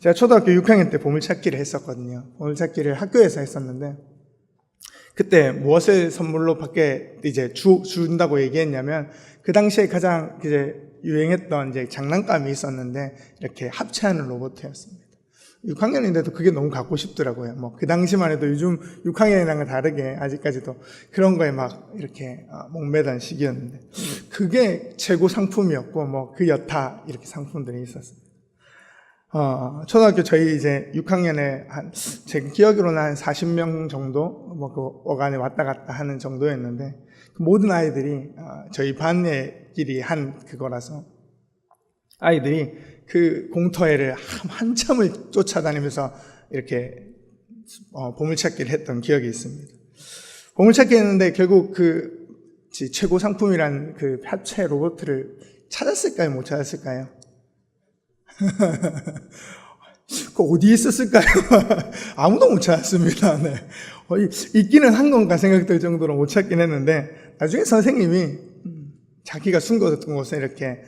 제가 초등학교 6학년 때 보물찾기를 했었거든요. 보물찾기를 학교에서 했었는데, 그때 무엇을 선물로 받게 이제 준다고 얘기했냐면, 그 당시에 가장 이제 유행했던 이제 장난감이 있었는데, 이렇게 합체하는 로봇이었습니다. 6학년인데도 그게 너무 갖고 싶더라고요. 뭐, 그 당시만 해도 요즘 6학년이랑은 다르게 아직까지도 그런 거에 막 이렇게 목매던 시기였는데, 그게 최고 상품이었고, 뭐, 그 여타 이렇게 상품들이 있었습니다. 초등학교 저희 이제 6학년에 제 기억으로는 한 40명 정도, 뭐, 그 어간에 왔다 갔다 하는 정도였는데, 모든 아이들이, 저희 반애끼리 한 그거라서, 아이들이 그 공터회를 한참을 쫓아다니면서 이렇게, 보물찾기를 했던 기억이 있습니다. 보물찾기 했는데 결국 그 최고 상품이란 그 합체 로봇을 찾았을까요? 못 찾았을까요? 그 어디에 있었을까요? 아무도 못 찾았습니다. 네. 있기는 한 건가 생각될 정도로 못 찾긴 했는데, 나중에 선생님이 자기가 숨겨뒀던 곳에 이렇게,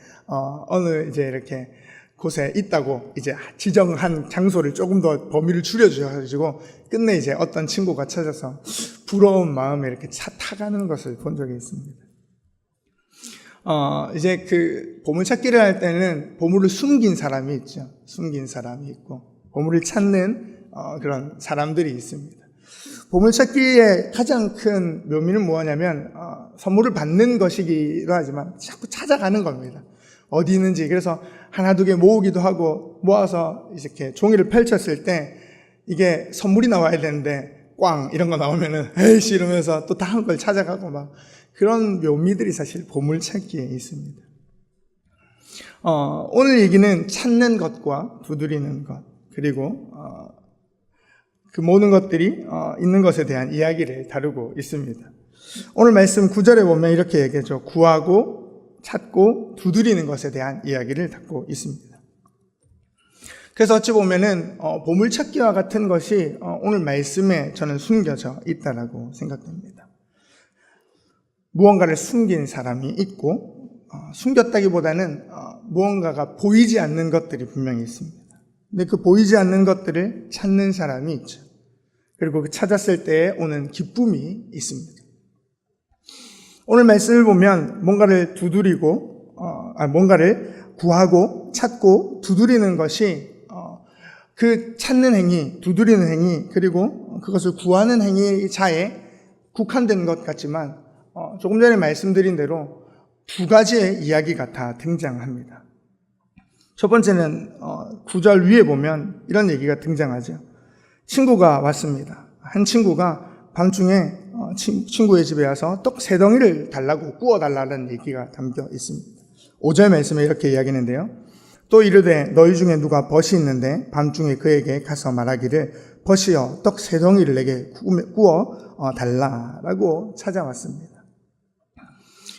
어느 이제 이렇게 곳에 있다고 이제 지정한 장소를 조금 더 범위를 줄여주셔가지고, 끝내 이제 어떤 친구가 찾아서 부러운 마음에 이렇게 타가는 것을 본 적이 있습니다. 이제 그 보물찾기를 할 때는 보물을 숨긴 사람이 있죠. 숨긴 사람이 있고, 보물을 찾는 그런 사람들이 있습니다. 보물찾기의 가장 큰 묘미는 뭐냐면, 선물을 받는 것이기도 하지만 자꾸 찾아가는 겁니다. 어디 있는지. 그래서 하나 두 개 모으기도 하고, 모아서 이렇게 종이를 펼쳤을 때 이게 선물이 나와야 되는데 꽝 이런 거 나오면은 에이씨 이러면서 또 다음 걸 찾아가고 막, 그런 묘미들이 사실 보물찾기에 있습니다. 오늘 얘기는 찾는 것과 두드리는 것, 그리고 그 모든 것들이 있는 것에 대한 이야기를 다루고 있습니다. 오늘 말씀 9절에 보면 이렇게 얘기하죠. 구하고 찾고 두드리는 것에 대한 이야기를 담고 있습니다. 그래서 어찌 보면은 보물찾기와 같은 것이 오늘 말씀에 저는 숨겨져 있다라고 생각됩니다. 무언가를 숨긴 사람이 있고, 숨겼다기보다는 무언가가 보이지 않는 것들이 분명히 있습니다. 근데 그 보이지 않는 것들을 찾는 사람이 있죠. 그리고 그 찾았을 때에 오는 기쁨이 있습니다. 오늘 말씀을 보면 뭔가를 뭔가를 구하고 찾고 두드리는 것이 그 찾는 행위, 두드리는 행위, 그리고 그것을 구하는 행위자에 국한된 것 같지만, 조금 전에 말씀드린 대로 두 가지의 이야기가 다 등장합니다. 첫 번째는 9절 위에 보면 이런 얘기가 등장하죠. 친구가 왔습니다. 한 친구가 밤중에 친구의 집에 와서 떡 3덩이를 달라고 구워달라는 얘기가 담겨 있습니다. 5절 말씀에 이렇게 이야기하는데요. 또 이르되 너희 중에 누가 벗이 있는데 밤중에 그에게 가서 말하기를 벗이여 떡 3덩이를 내게 구워 달라라고 찾아왔습니다.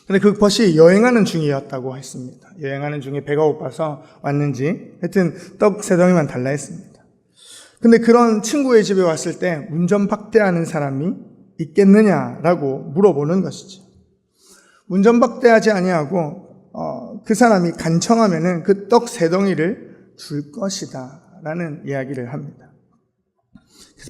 근데 그 벗이 여행하는 중이었다고 했습니다. 여행하는 중에 배가 고파서 왔는지 하여튼 떡 3덩이만 달라 했습니다. 근데 그런 친구의 집에 왔을 때 문전박대하는 사람이 있겠느냐라고 물어보는 것이죠. 문전박대하지 아니하고 그 사람이 간청하면은 그 떡 3덩이를 줄 것이다 라는 이야기를 합니다.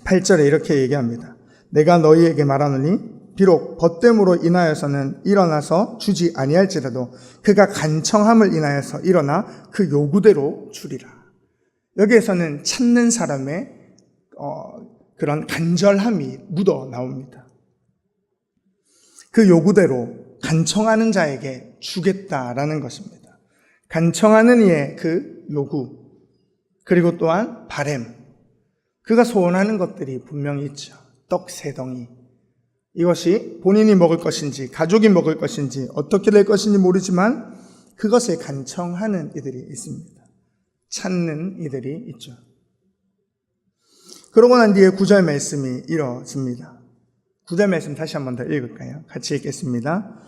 8절에 이렇게 얘기합니다. 내가 너희에게 말하노니 비록 벗됨으로 인하여서는 일어나서 주지 아니할지라도 그가 간청함을 인하여서 일어나 그 요구대로 주리라. 여기에서는 찾는 사람의 그런 간절함이 묻어 나옵니다. 그 요구대로 간청하는 자에게 주겠다라는 것입니다. 간청하는 이의 그 요구, 그리고 또한 바램, 그가 소원하는 것들이 분명히 있죠. 떡 3덩이. 이것이 본인이 먹을 것인지 가족이 먹을 것인지 어떻게 될 것인지 모르지만 그것을 간청하는 이들이 있습니다. 찾는 이들이 있죠. 그러고 난 뒤에 9절 말씀이 이뤄집니다. 9절 말씀 다시 한번 더 읽을까요? 같이 읽겠습니다.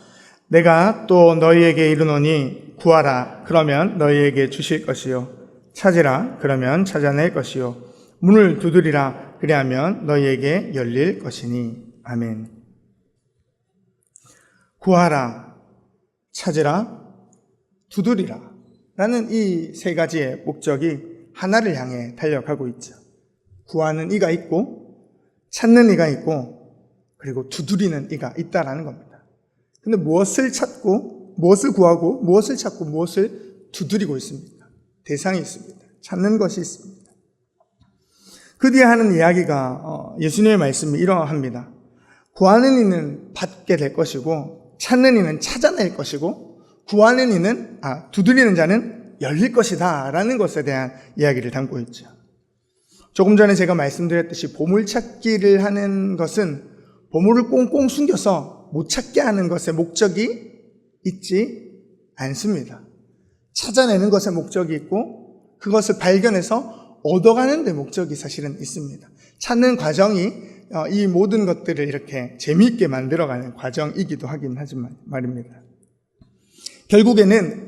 내가 또 너희에게 이르노니 구하라 그러면 너희에게 주실 것이요 찾으라 그러면 찾아낼 것이요 문을 두드리라 그리하면 너희에게 열릴 것이니. 아멘. 구하라, 찾으라, 두드리라 라는 이 3가지의 목적이 하나를 향해 달려가고 있죠. 구하는 이가 있고 찾는 이가 있고 그리고 두드리는 이가 있다라는 겁니다. 근데 무엇을 찾고 무엇을 구하고 무엇을 찾고 무엇을 두드리고 있습니까? 대상이 있습니다. 찾는 것이 있습니다. 그 뒤에 하는 이야기가 예수님의 말씀이 이러합니다. 구하는 이는 받게 될 것이고 찾는 이는 찾아낼 것이고 구하는 이는 두드리는 자는 열릴 것이다 라는 것에 대한 이야기를 담고 있죠. 조금 전에 제가 말씀드렸듯이 보물찾기를 하는 것은 보물을 꽁꽁 숨겨서 못 찾게 하는 것에 목적이 있지 않습니다. 찾아내는 것에 목적이 있고 그것을 발견해서 얻어가는 데 목적이 사실은 있습니다. 찾는 과정이 이 모든 것들을 이렇게 재미있게 만들어가는 과정이기도 하긴 하지만 말입니다. 결국에는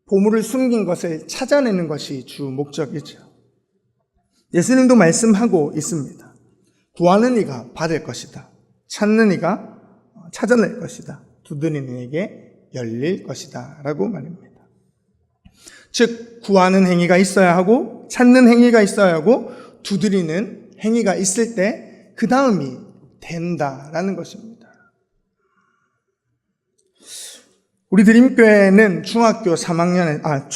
보물을 숨긴 것을 찾아내는 것이 주 목적이죠. 예수님도 말씀하고 있습니다. 구하는 이가 받을 것이다. 찾는 이가 찾아낼 것이다. 두드리는 이에게 열릴 것이다 라고 말입니다. 즉 구하는 행위가 있어야 하고 찾는 행위가 있어야 하고 두드리는 행위가 있을 때 그 다음이 된다라는 것입니다. 우리 드림교회는 초등학교 5학년에서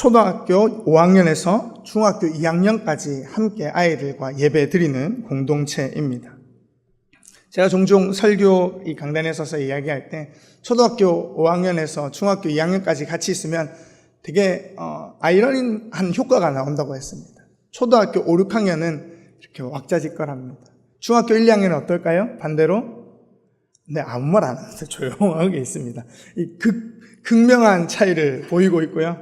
중학교 2학년까지 함께 아이들과 예배 드리는 공동체입니다. 제가 종종 설교 이 강단에 서서 이야기할 때 초등학교 5학년에서 중학교 2학년까지 같이 있으면 되게 아이러니한 효과가 나온다고 했습니다. 초등학교 5, 6학년은 이렇게 왁자지껄합니다. 중학교 1, 2학년은 어떨까요? 반대로? 네, 아무 말 안 하면서 조용하게 있습니다. 이 극명한 차이를 보이고 있고요.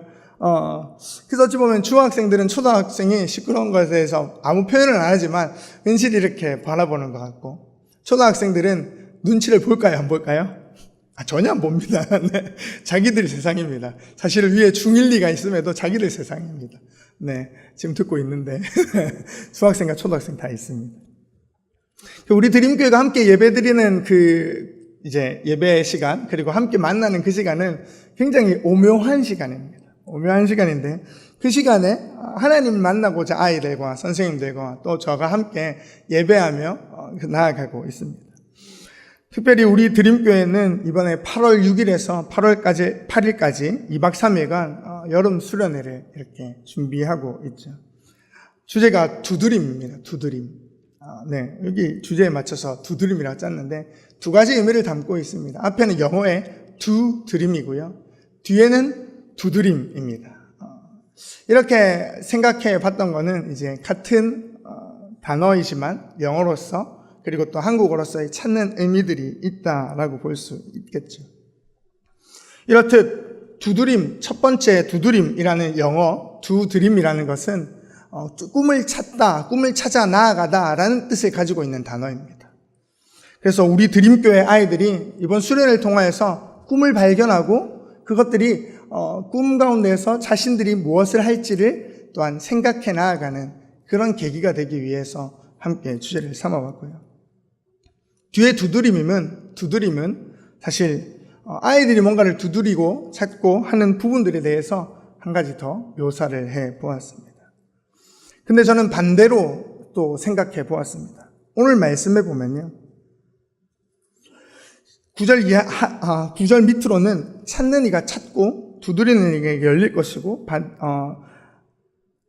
그래서 어찌 보면 중학생들은 초등학생이 시끄러운 것에 대해서 아무 표현을 안 하지만 은실히 이렇게 바라보는 것 같고, 초등학생들은 눈치를 볼까요? 안 볼까요? 전혀 안 봅니다. 네, 자기들 세상입니다. 사실 위에 중1, 2가 있음에도 자기들 세상입니다. 네, 지금 듣고 있는데 중학생과 초등학생 다 있습니다. 우리 드림교회가 함께 예배드리는 이제 예배 시간, 그리고 함께 만나는 그 시간은 굉장히 오묘한 시간입니다. 오묘한 시간인데, 그 시간에 하나님 만나고자 아이들과 선생님들과 또 저가 함께 예배하며 나아가고 있습니다. 특별히 우리 드림교회는 이번에 8월 6일에서 8일까지 2박 3일간 여름 수련회를 이렇게 준비하고 있죠. 주제가 두드림입니다. 두드림. 네, 여기 주제에 맞춰서 두드림이라고 짰는데 두 가지 의미를 담고 있습니다. 앞에는 영어의 두드림이고요. 뒤에는 두드림입니다. 이렇게 생각해 봤던 거는 이제 같은 단어이지만 영어로서 그리고 또 한국어로서의 찾는 의미들이 있다라고 볼 수 있겠죠. 이렇듯 두드림, 첫 번째 두드림이라는 영어 두드림이라는 것은 꿈을 찾다, 꿈을 찾아 나아가다 라는 뜻을 가지고 있는 단어입니다. 그래서 우리 드림교회 아이들이 이번 수련을 통하여서 꿈을 발견하고 그것들이 꿈 가운데에서 자신들이 무엇을 할지를 또한 생각해 나아가는 그런 계기가 되기 위해서 함께 주제를 삼아봤고요. 뒤에 두드림은 사실 아이들이 뭔가를 두드리고 찾고 하는 부분들에 대해서 한 가지 더 묘사를 해 보았습니다. 근데 저는 반대로 또 생각해 보았습니다. 오늘 말씀에 보면요, 9절 밑으로는 찾는 이가 찾고 두드리는 이에게 열릴 것이고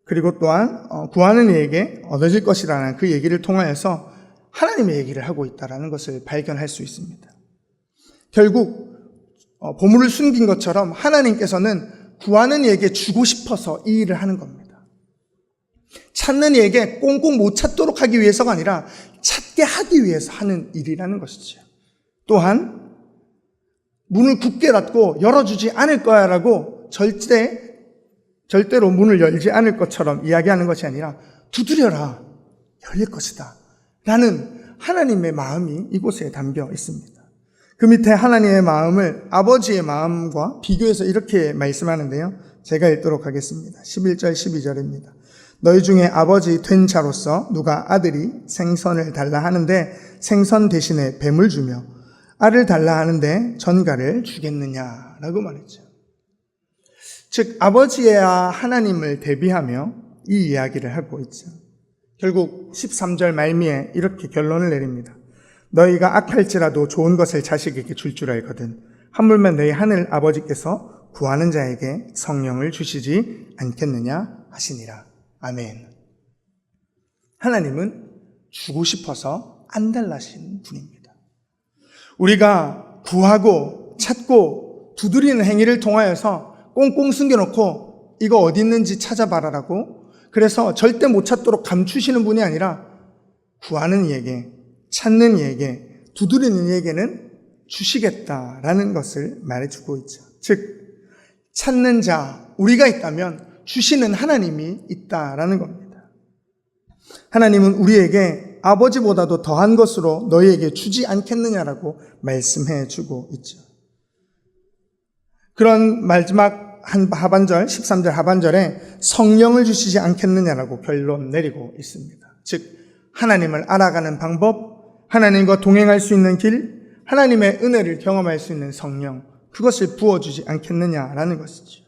그리고 또한 구하는 이에게 얻어질 것이라는 그 얘기를 통하여서 하나님의 얘기를 하고 있다는 것을 발견할 수 있습니다. 결국 보물을 숨긴 것처럼 하나님께서는 구하는 이에게 주고 싶어서 이 일을 하는 겁니다. 찾는 이에게 꽁꽁 못 찾도록 하기 위해서가 아니라 찾게 하기 위해서 하는 일이라는 것이죠. 또한 문을 굳게 닫고 열어주지 않을 거야 라고 절대로 문을 열지 않을 것처럼 이야기하는 것이 아니라 두드려라, 열릴 것이다 라는 하나님의 마음이 이곳에 담겨 있습니다. 그 밑에 하나님의 마음을 아버지의 마음과 비교해서 이렇게 말씀하는데요, 제가 읽도록 하겠습니다. 11절 12절입니다. 너희 중에 아버지 된 자로서 누가 아들이 생선을 달라 하는데 생선 대신에 뱀을 주며 알을 달라 하는데 전갈을 주겠느냐라고 말했죠. 즉 아버지와 하나님을 대비하며 이 이야기를 하고 있죠. 결국 13절 말미에 이렇게 결론을 내립니다. 너희가 악할지라도 좋은 것을 자식에게 줄 줄 알거든 하물며 너희 하늘 아버지께서 구하는 자에게 성령을 주시지 않겠느냐 하시니라. 아멘. 하나님은 주고 싶어서 안 달라신 분입니다. 우리가 구하고 찾고 두드리는 행위를 통하여서 꽁꽁 숨겨놓고 이거 어디 있는지 찾아봐라라고, 그래서 절대 못 찾도록 감추시는 분이 아니라 구하는 이에게, 찾는 이에게, 두드리는 이에게는 주시겠다라는 것을 말해주고 있죠. 즉 찾는 자, 우리가 있다면 주시는 하나님이 있다라는 겁니다. 하나님은 우리에게 아버지보다도 더한 것으로 너희에게 주지 않겠느냐라고 말씀해 주고 있죠. 그런 마지막 하반절, 13절 하반절에 성령을 주시지 않겠느냐라고 결론 내리고 있습니다. 즉 하나님을 알아가는 방법, 하나님과 동행할 수 있는 길, 하나님의 은혜를 경험할 수 있는 성령, 그것을 부어주지 않겠느냐라는 것이죠.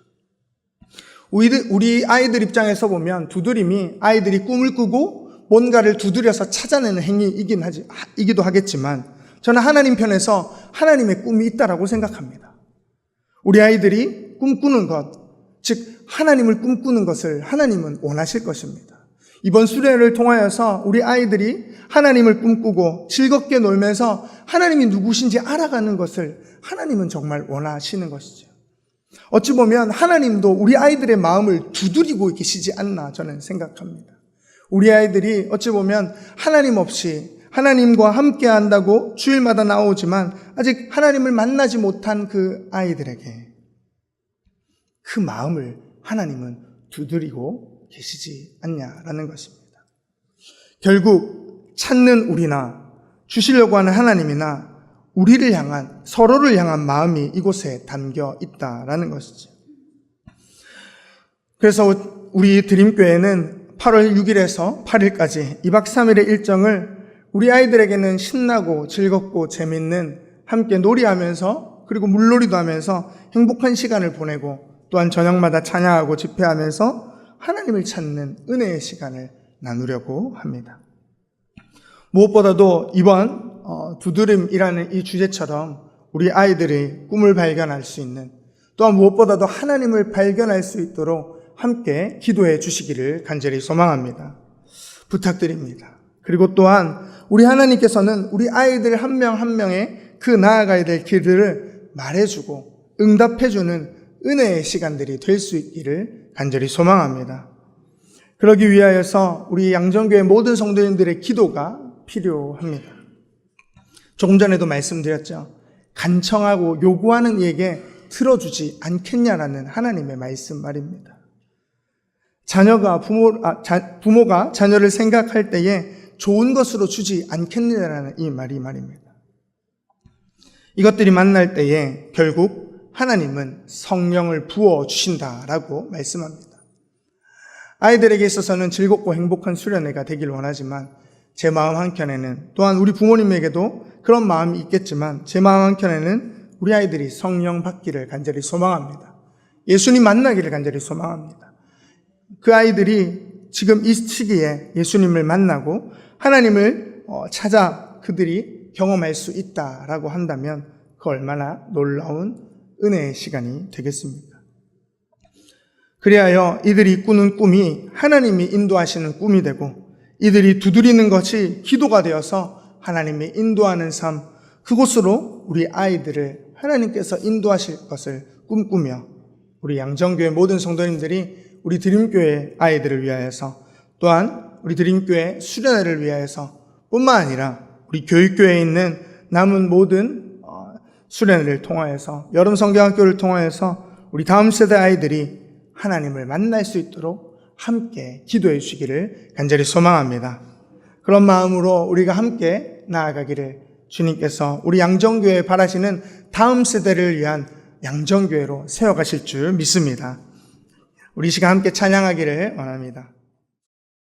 우리 아이들 입장에서 보면 두드림이 아이들이 꿈을 꾸고 뭔가를 두드려서 찾아내는 행위이기도 하겠지만, 저는 하나님 편에서 하나님의 꿈이 있다라고 생각합니다. 우리 아이들이 꿈꾸는 것, 즉 하나님을 꿈꾸는 것을 하나님은 원하실 것입니다. 이번 수련회를 통하여서 우리 아이들이 하나님을 꿈꾸고 즐겁게 놀면서 하나님이 누구신지 알아가는 것을 하나님은 정말 원하시는 것이죠. 어찌 보면 하나님도 우리 아이들의 마음을 두드리고 계시지 않나 저는 생각합니다. 우리 아이들이 어찌 보면 하나님 없이 하나님과 함께 한다고 주일마다 나오지만 아직 하나님을 만나지 못한 그 아이들에게 그 마음을 하나님은 두드리고 계시지 않냐라는 것입니다. 결국 찾는 우리나 주시려고 하는 하나님이나 우리를 향한, 서로를 향한 마음이 이곳에 담겨 있다라는 것이죠. 그래서 우리 드림교회는 8월 6일에서 8일까지 2박 3일의 일정을 우리 아이들에게는 신나고 즐겁고 재밌는, 함께 놀이하면서 그리고 물놀이도 하면서 행복한 시간을 보내고, 또한 저녁마다 찬양하고 집회하면서 하나님을 찾는 은혜의 시간을 나누려고 합니다. 무엇보다도 이번 두드림이라는 이 주제처럼 우리 아이들이 꿈을 발견할 수 있는, 또한 무엇보다도 하나님을 발견할 수 있도록 함께 기도해 주시기를 간절히 소망합니다. 부탁드립니다. 그리고 또한 우리 하나님께서는 우리 아이들 한 명 한 명의 그 나아가야 될 길들을 말해주고 응답해주는 은혜의 시간들이 될 수 있기를 간절히 소망합니다. 그러기 위하여서 우리 양정교회 모든 성도님들의 기도가 필요합니다. 조금 전에도 말씀드렸죠. 간청하고 요구하는 이에게 들어주지 않겠냐라는 하나님의 말씀 말입니다. 부모가 자녀를 생각할 때에 좋은 것으로 주지 않겠느냐라는 이 말입니다. 이것들이 만날 때에 결국 하나님은 성령을 부어주신다라고 말씀합니다. 아이들에게 있어서는 즐겁고 행복한 수련회가 되길 원하지만 제 마음 한켠에는, 또한 우리 부모님에게도 그런 마음이 있겠지만 제 마음 한켠에는 우리 아이들이 성령 받기를 간절히 소망합니다. 예수님 만나기를 간절히 소망합니다. 그 아이들이 지금 이 시기에 예수님을 만나고 하나님을 찾아 그들이 경험할 수 있다라고 한다면 그 얼마나 놀라운 은혜의 시간이 되겠습니까? 그리하여 이들이 꾸는 꿈이 하나님이 인도하시는 꿈이 되고, 이들이 두드리는 것이 기도가 되어서 하나님이 인도하는 삶, 그곳으로 우리 아이들을 하나님께서 인도하실 것을 꿈꾸며 우리 양정교회 모든 성도님들이 우리 드림교회 아이들을 위하여서, 또한 우리 드림교회 수련회를 위하여서 뿐만 아니라 우리 교육교회에 있는 남은 모든 수련회를 통하여서, 여름 성경학교를 통하여서 우리 다음 세대 아이들이 하나님을 만날 수 있도록 함께 기도해 주시기를 간절히 소망합니다. 그런 마음으로 우리가 함께 나아가기를 주님께서 우리 양정교회에 바라시는 다음 세대를 위한 양정교회로 세워가실 줄 믿습니다. 우리 시간 함께 찬양하기를 원합니다.